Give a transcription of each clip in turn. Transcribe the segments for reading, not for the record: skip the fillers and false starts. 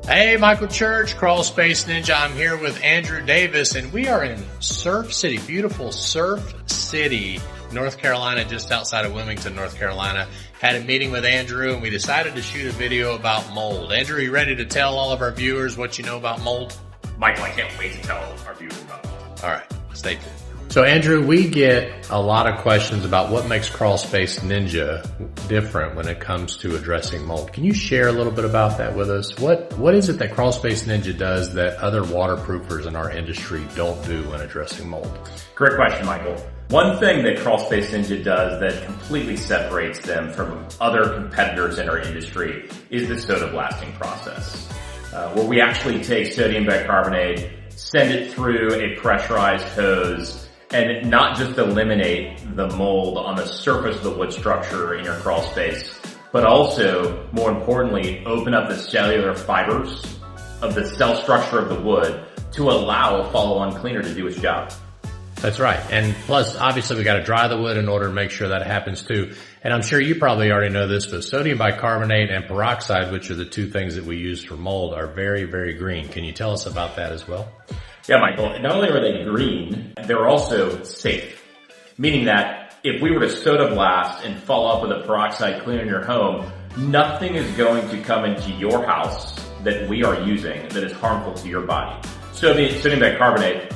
Hey, Michael Church, Crawl Space Ninja. I'm here with Andrew Davis, and we are in Surf City, beautiful Surf City, North Carolina, just outside of Wilmington, North Carolina. Had a meeting with Andrew, and we decided to shoot a video about mold. Andrew, are you ready to tell all of our viewers what you know about mold? Michael, I can't wait to tell our viewers about mold. All right, stay tuned. So Andrew, we get a lot of questions about what makes Crawl Space Ninja different when it comes to addressing mold. Can you share a little bit about that with us? What is it that Crawl Space Ninja does that other waterproofers in our industry don't do when addressing mold? Great question, Michael. One thing that Crawl Space Ninja does that completely separates them from other competitors in our industry is the soda blasting process, where we actually take sodium bicarbonate, send it through a pressurized hose, and not just eliminate the mold on the surface of the wood structure in your crawl space, but also, more importantly, open up the cellular fibers of the cell structure of the wood to allow a follow-on cleaner to do its job. That's right. And plus, obviously, we got to dry the wood in order to make sure that happens too. And I'm sure you probably already know this, but sodium bicarbonate and peroxide, which are the two things that we use for mold, are very, very green. Can you tell us about that as well? Yeah, Michael, not only are they green, they're also safe. Meaning that if we were to soda blast and follow up with a peroxide cleaner in your home, nothing is going to come into your house that we are using that is harmful to your body. Sodium bicarbonate,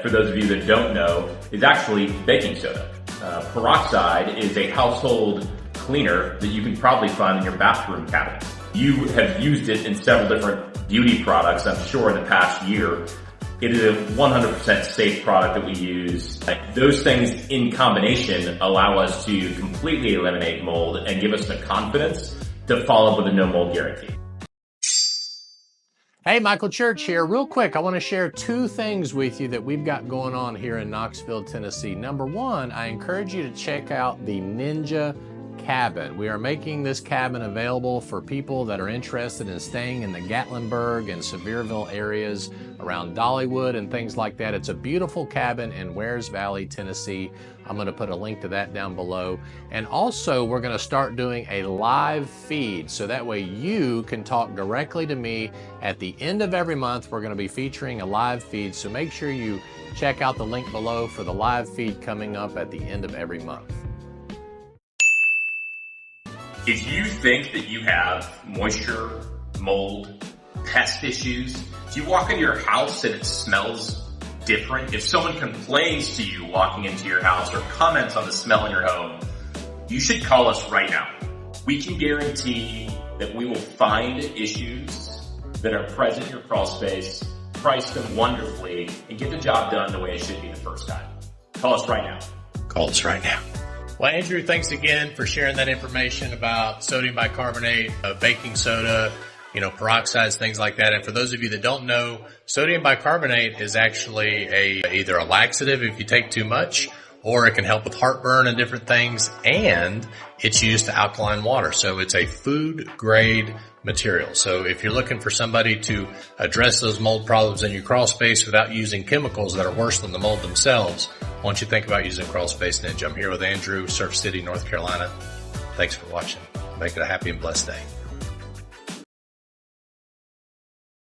for those of you that don't know, is actually baking soda. Peroxide is a household cleaner that you can probably find in your bathroom cabinet. You have used it in several different beauty products, I'm sure, in the past year. It is a 100% safe product that we use. Those things in combination allow us to completely eliminate mold and give us the confidence to follow up with a no mold guarantee. Hey, Michael Church here. Real quick, I want to share two things with you that we've got going on here in Knoxville, Tennessee. Number one, I encourage you to check out the Ninja Cabin. We are making this cabin available for people that are interested in staying in the Gatlinburg and Sevierville areas around Dollywood and things like that. It's a beautiful cabin in Wares Valley, Tennessee. I'm going to put a link to that down below. And also, we're going to start doing a live feed, so that way you can talk directly to me. At the end of every month, we're going to be featuring a live feed, so make sure you check out the link below for the live feed coming up at the end of every month. If you think that you have moisture, mold, pest issues, if you walk into your house and it smells different, if someone complains to you walking into your house or comments on the smell in your home, you should call us right now. We can guarantee that we will find issues that are present in your crawl space, price them wonderfully, and get the job done the way it should be the first time. Call us right now. Call us right now. Well, Andrew, thanks again for sharing that information about sodium bicarbonate, baking soda, peroxides, things like that. And for those of you that don't know, sodium bicarbonate is actually either a laxative if you take too much, or it can help with heartburn and different things. And it's used to alkaline water. So it's a food grade material. So if you're looking for somebody to address those mold problems in your crawl space without using chemicals that are worse than the mold themselves, why don't you think about using Crawl Space Ninja? I'm here with Andrew, Surf City, North Carolina. Thanks for watching. Make it a happy and blessed day.